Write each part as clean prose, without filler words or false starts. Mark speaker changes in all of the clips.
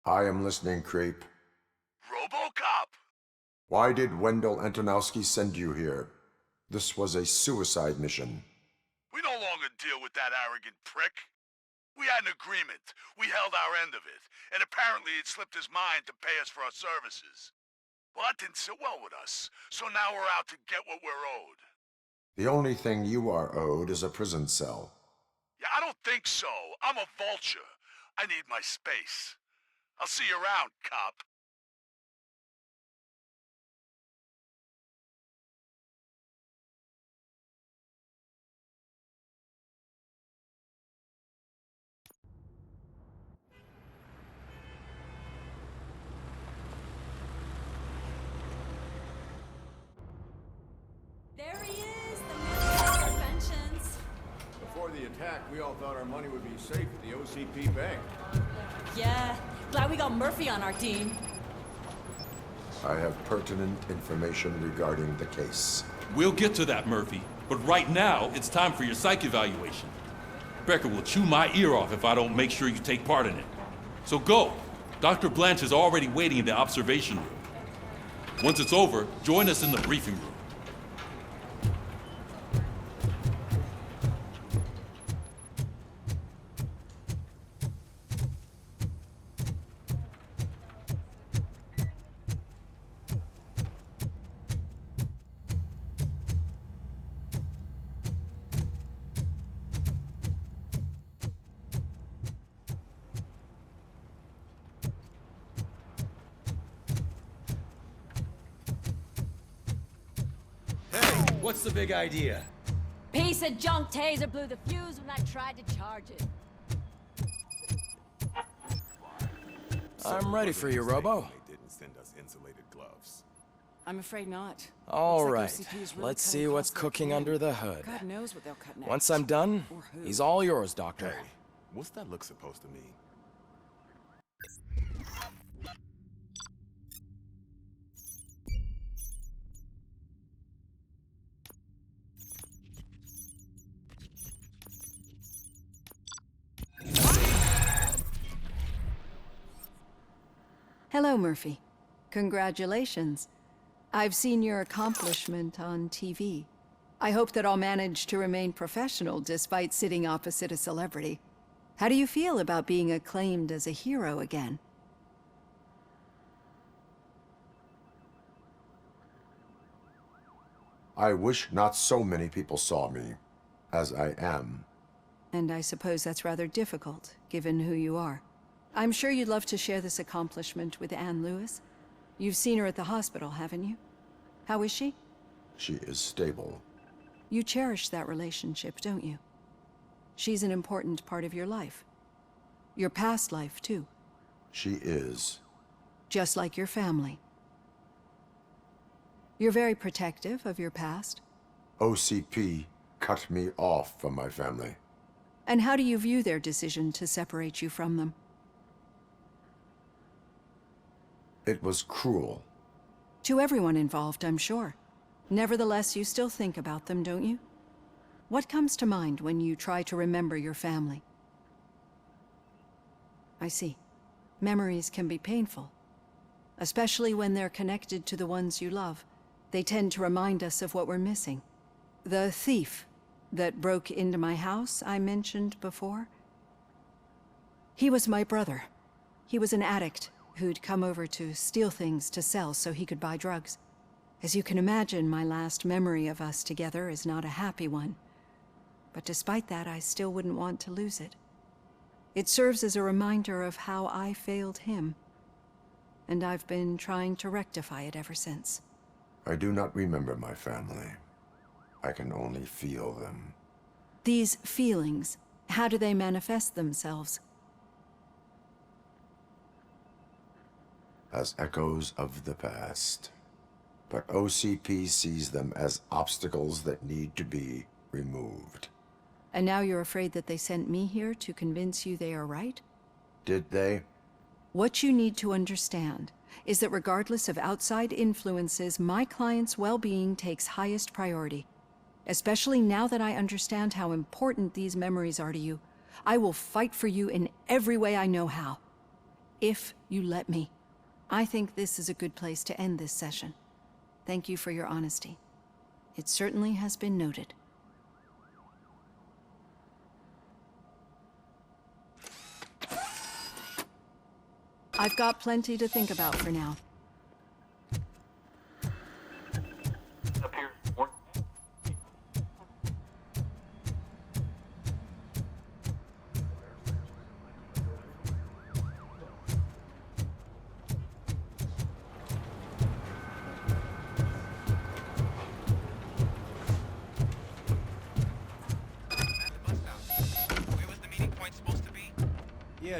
Speaker 1: I am listening, creep.
Speaker 2: Robocop!
Speaker 1: Why did Wendell Antonowski send you here? This was a suicide mission.
Speaker 2: We no longer deal with that arrogant prick. We had an agreement. We held our end of it. And apparently it slipped his mind to pay us for our services. Well, that didn't sit well with us. So now we're out to get what we're owed.
Speaker 1: The only thing you are owed is a prison cell.
Speaker 2: Yeah, I don't think so. I'm a vulture. I need my space. I'll see you around, cop.
Speaker 3: There he is, the man of all inventions.
Speaker 4: Before the attack, we all thought our money would be safe at the OCP bank.
Speaker 3: Yeah, glad we got Murphy on our team.
Speaker 1: I have pertinent information regarding the case.
Speaker 5: We'll get to that, Murphy. But right now, it's time for your psych evaluation. Becker will chew my ear off if I don't make sure you take part in it. So go. Dr. Blanche is already waiting in the observation room. Once it's over, join us in the briefing room.
Speaker 6: What's the big idea?
Speaker 3: Piece of junk taser blew the fuse when I tried to charge it.
Speaker 6: I'm ready for you, Robo.
Speaker 7: They didn't send us insulated gloves.
Speaker 8: I'm afraid not.
Speaker 6: All
Speaker 8: Looks like
Speaker 6: right,
Speaker 8: OCP is really
Speaker 6: let's
Speaker 8: cutting
Speaker 6: see what's
Speaker 8: costs like
Speaker 6: cooking
Speaker 8: men.
Speaker 6: under the hood.
Speaker 8: God knows what they'll cut next.
Speaker 6: Once I'm done,
Speaker 8: Or who.
Speaker 6: he's all yours, Doctor.
Speaker 7: Hey, what's that look supposed to mean?
Speaker 9: Hello, Murphy. Congratulations. I've seen your accomplishment on TV. I hope that I'll manage to remain professional despite sitting opposite a celebrity. How do you feel about being acclaimed as a hero again?
Speaker 1: I wish not so many people saw me as I am.
Speaker 9: And I suppose that's rather difficult, given who you are. I'm sure you'd love to share this accomplishment with Anne Lewis. You've seen her at the hospital, haven't you? How is she?
Speaker 1: She is stable.
Speaker 9: You cherish that relationship, don't you? She's an important part of your life. Your past life, too.
Speaker 1: She is.
Speaker 9: Just like your family. You're very protective of your past.
Speaker 1: OCP cut me off from my family.
Speaker 9: And how do you view their decision to separate you from them?
Speaker 1: It was cruel.
Speaker 9: To everyone involved, I'm sure. Nevertheless, you still think about them, don't you? What comes to mind when you try to remember your family? I see. Memories can be painful, especially when they're connected to the ones you love. They tend to remind us of what we're missing. The thief that broke into my house I mentioned before? He was my brother. He was an addict who'd come over to steal things to sell so he could buy drugs. As you can imagine, my last memory of us together is not a happy one. But despite that, I still wouldn't want to lose it. It serves as a reminder of how I failed him. And I've been trying to rectify it ever since.
Speaker 1: I do not remember my family. I can only feel them.
Speaker 9: These feelings, how do they manifest themselves?
Speaker 1: As echoes of the past. But OCP sees them as obstacles that need to be removed.
Speaker 9: And now you're afraid that they sent me here to convince you they are right?
Speaker 1: Did they?
Speaker 9: What you need to understand is that regardless of outside influences, my client's well-being takes highest priority. Especially now that I understand how important these memories are to you, I will fight for you in every way I know how. If you let me. I think this is a good place to end this session. Thank you for your honesty. It certainly has been noted. I've got plenty to think about for now.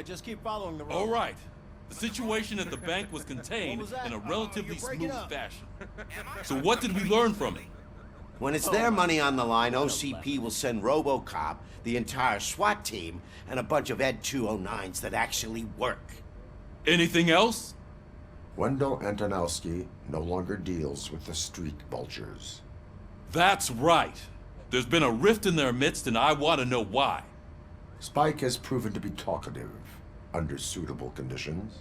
Speaker 4: Yeah, just keep following the road.
Speaker 5: All right. The situation at the bank was contained
Speaker 4: What was that?
Speaker 5: in a relatively
Speaker 4: You're breaking
Speaker 5: smooth
Speaker 4: up.
Speaker 5: fashion. So what did we learn from it?
Speaker 10: When it's their money on the line, OCP will send Robocop, the entire SWAT team, and a bunch of Ed 209s that actually work.
Speaker 5: Anything else?
Speaker 1: Wendell Antonowski no longer deals with the street vultures.
Speaker 5: That's right. There's been a rift in their midst, and I want to know why.
Speaker 1: Spike has proven to be talkative under suitable conditions.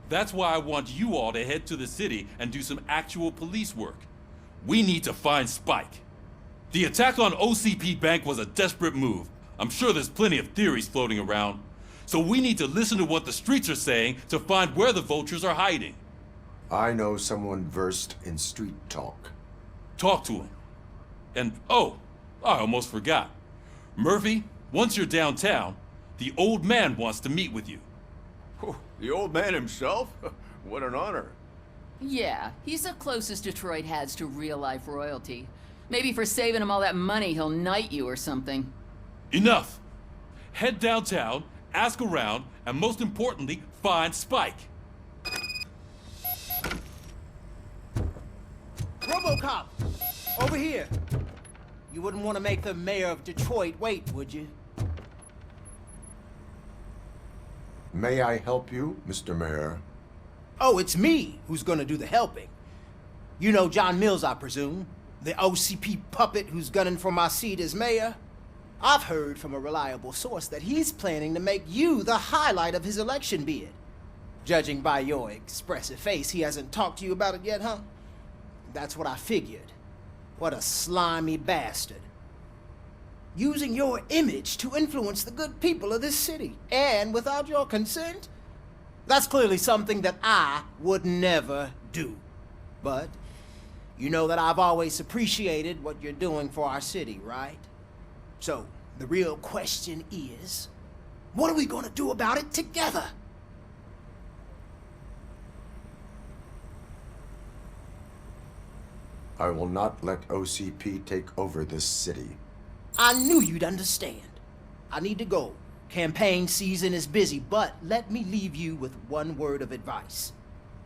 Speaker 5: That's why I want you all to head to the city and do some actual police work. We need to find Spike. The attack on OCP Bank was a desperate move. I'm sure there's plenty of theories floating around. So we need to listen to what the streets are saying to find where the vultures are hiding.
Speaker 1: I know someone versed in street talk.
Speaker 5: Talk to him. And, oh, I almost forgot. Murphy, once you're downtown, the old man wants to meet with you.
Speaker 4: Oh, the old man himself? What an honor.
Speaker 8: Yeah, he's the closest Detroit has to real-life royalty. Maybe for saving him all that money, he'll knight you or something.
Speaker 5: Enough! Head downtown, ask around, and most importantly, find Spike.
Speaker 6: Robocop! Over here! You wouldn't want to make the mayor of Detroit wait, would you?
Speaker 1: May I help you, Mr. Mayor?
Speaker 6: Oh, it's me who's gonna do the helping. You know John Mills, I presume? The OCP puppet who's gunning for my seat as mayor? I've heard from a reliable source that he's planning to make you the highlight of his election bid. Judging by your expressive face, he hasn't talked to you about it yet, huh? That's what I figured. What a slimy bastard. Using your image to influence the good people of this city, and without your consent? That's clearly something that I would never do. But you know that I've always appreciated what you're doing for our city, right? So, the real question is, what are we gonna do about it together?
Speaker 1: I will not let OCP take over this city.
Speaker 6: I knew you'd understand. I need to go. Campaign season is busy, but let me leave you with one word of advice.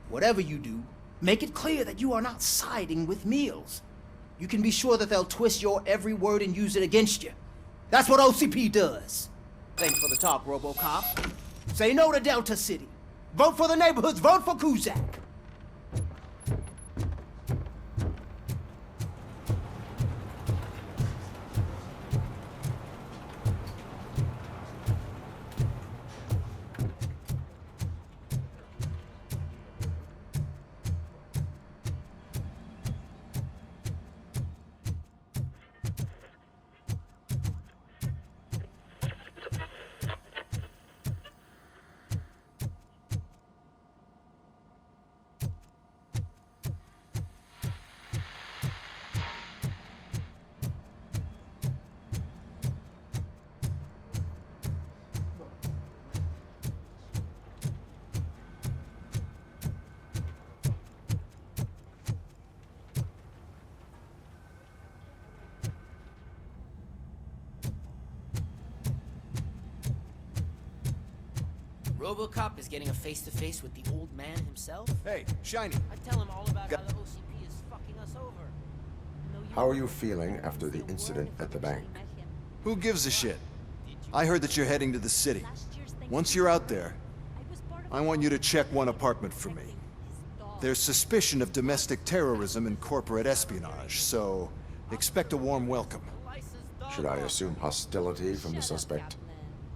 Speaker 6: Whatever you do, make it clear that you are not siding with Mills. You can be sure that they'll twist your every word and use it against you. That's what OCP does. Thanks for the talk, Robocop. Say no to Delta City. Vote for the neighborhoods. Vote for Kuzak.
Speaker 11: Robocop is getting a face-to-face with the old man himself?
Speaker 4: Hey, Shiny.
Speaker 11: I tell him all about how the OCP is fucking us over.
Speaker 1: How are you feeling after the incident at the bank?
Speaker 4: Who gives a shit? I heard that you're heading to the city. Once you're out there, I want you to check one apartment for me. There's suspicion of domestic terrorism and corporate espionage, so expect a warm welcome.
Speaker 1: Should I assume hostility from the suspect?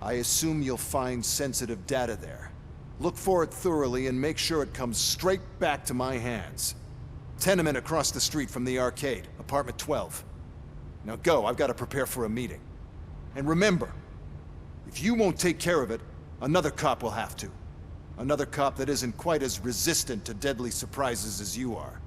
Speaker 4: I assume you'll find sensitive data there. Look for it thoroughly and make sure it comes straight back to my hands. Tenement across the street from the arcade, apartment 12. Now go, I've got to prepare for a meeting. And remember, if you won't take care of it, another cop will have to. Another cop that isn't quite as resistant to deadly surprises as you are.